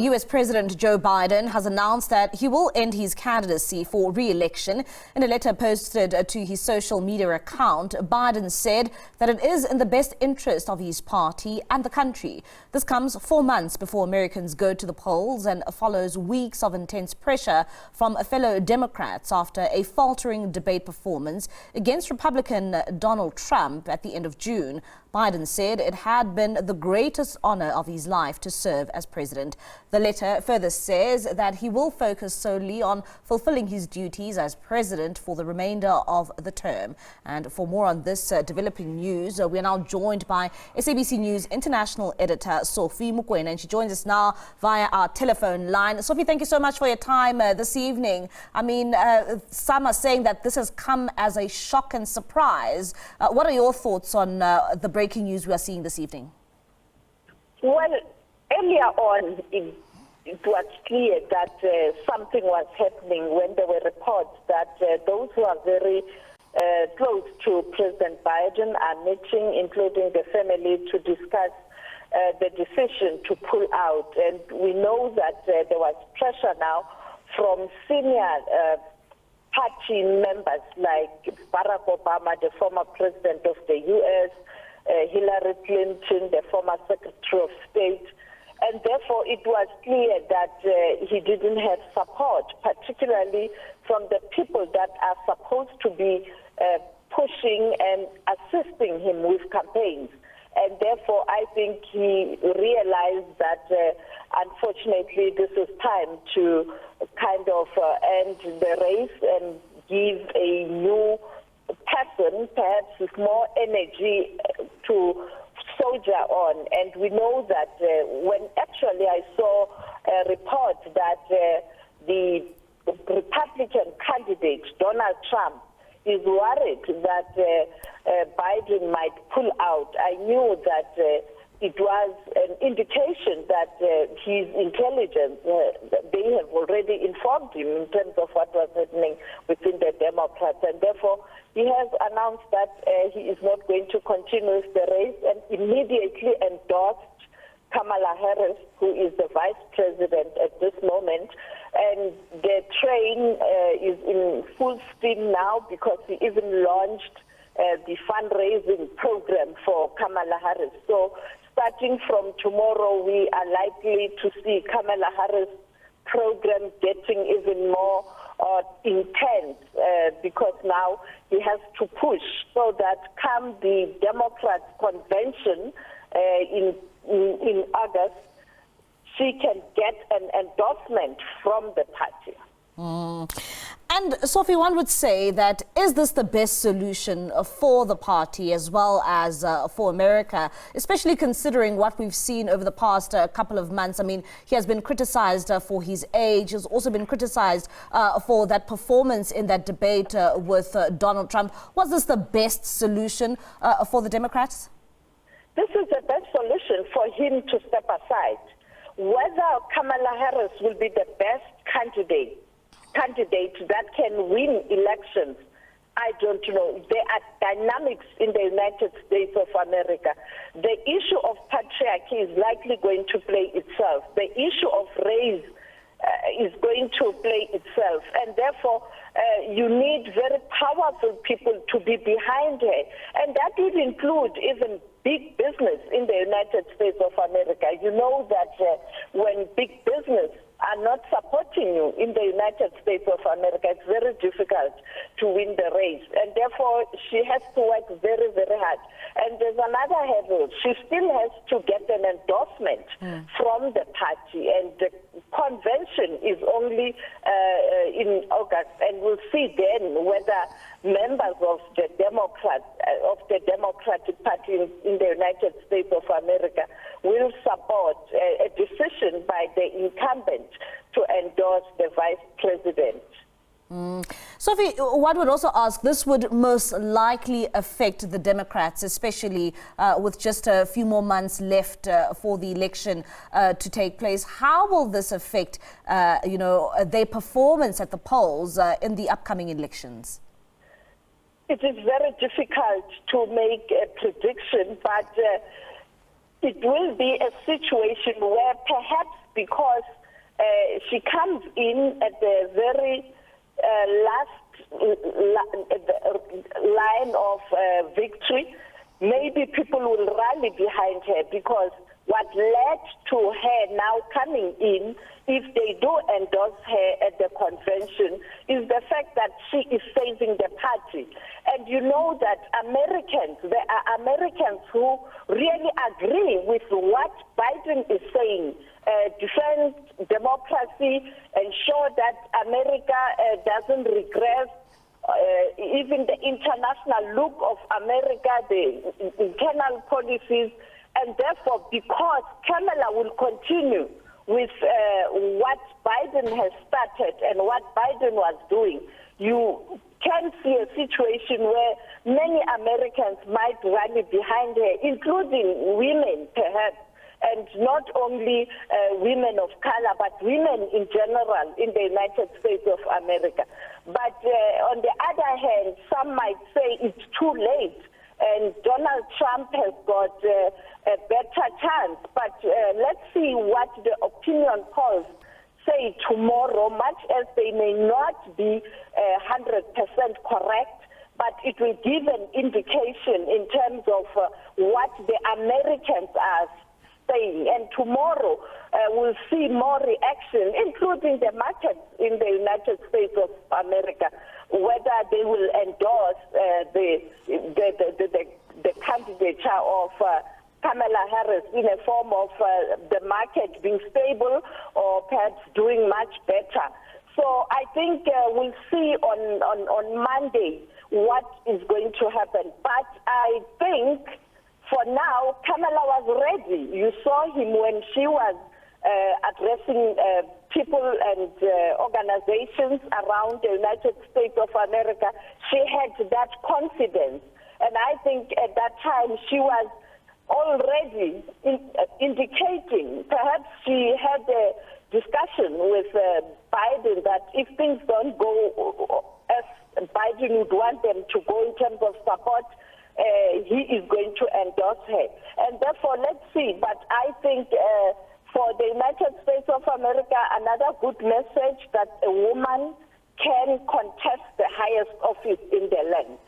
US President Joe Biden has announced that he will end his candidacy for re-election. In a letter posted to his social media account, Biden said that it is in the best interest of his party and the country. This comes 4 months before Americans go to the polls and follows weeks of intense pressure from fellow Democrats after a faltering debate performance against Republican Donald Trump at the end of June. Biden said it had been the greatest honor of his life to serve as president. The letter further says that he will focus solely on fulfilling his duties as president for the remainder of the term. And for more on this developing news, we are now joined by SABC News international editor Sophie Mokoena, and she joins us now via our telephone line. Sophie, thank you so much for your time this evening. I mean, some are saying that this has come as a shock and surprise. What are your thoughts on the breaking news we are seeing this evening? Well, earlier on, it was clear that something was happening when there were reports that those who are very close to President Biden are meeting, including the family, to discuss the decision to pull out. And we know that there was pressure now from senior party members like Barack Obama, the former president of the U.S., Hillary Clinton, the former Secretary of State. And therefore, it was clear that he didn't have support, particularly from the people that are supposed to be pushing and assisting him with campaigns. And therefore, I think he realized that, unfortunately, this is time to kind of end the race and give a new person, perhaps with more energy, to soldier on. And we know that when actually I saw a report that the Republican candidate, Donald Trump, is worried that Biden might pull out, I knew that it was an indication that his intelligence, they have already informed him in terms of what was happening within the Democrats. And therefore, he has announced that he is not going to continue with the race and immediately endorsed Kamala Harris, who is the vice president at this moment. And the train is in full steam now because he even launched the fundraising program for Kamala Harris. So starting from tomorrow, we are likely to see Kamala Harris' program getting even more intense because now he has to push so that come the Democrats' convention in August, she can get an endorsement from the party. And Sophie, one would say that is this the best solution for the party as well as for America, especially considering what we've seen over the past couple of months? I mean, he has been criticized for his age. He's also been criticized for that performance in that debate with Donald Trump. Was this the best solution for the Democrats? This is the best solution for him to step aside. Whether Kamala Harris will be the best candidate that can win elections, I don't know. There are dynamics in the United States of America. The issue of patriarchy is likely going to play itself. The issue of race is going to play itself. And therefore, you need very powerful people to be behind her. And that would include even big business in the United States of America. You know that when big business are not supporting you in the United States of America, it's very difficult to win the race. And therefore, she has to work very, very hard. And there's another hurdle. She still has to get an endorsement from the party. And the convention is only in August. And we'll see then whether members of the Democratic Party in the United States of America will support a decision by the incumbent to endorse the vice president. Sophie, one would also ask, this would most likely affect the Democrats, especially with just a few more months left for the election to take place. How will this affect, their performance at the polls in the upcoming elections? It is very difficult to make a prediction, but it will be a situation where perhaps because she comes in at the very last line of victory. Maybe people will rally behind her, because what led to her now coming in, if they do endorse her at the convention, is the fact that she is saving the party. And you know that there are Americans who really agree with what Biden is saying. Defend democracy, ensure that America doesn't regress. Even the international look of America, the internal policies, and therefore, because Kamala will continue with what Biden has started and what Biden was doing, you can see a situation where many Americans might rally behind her, including women, perhaps, and not only women of color, but women in general in the United States of America. But on the other hand, some might say it's too late, and Donald Trump has got a better chance. But let's see what the opinion polls say tomorrow, much as they may not be 100% correct, but it will give an indication in terms of what the Americans are saying. And tomorrow we'll see more reaction, including the markets in the United States of America, whether they will endorse the candidature of Kamala Harris in a form of the market being stable or perhaps doing much better. So I think we'll see on Monday what is going to happen. But I think for now, Kamala was ready. You saw him when she was addressing people and organizations around the United States of America. She had that confidence. And I think at that time she was already indicating, perhaps she had a discussion with Biden that if things don't go as Biden would want them to go in terms of support, he is going to endorse her. And therefore, let's see. But I think for the United States of America, another good message that a woman can contest the highest office in the land.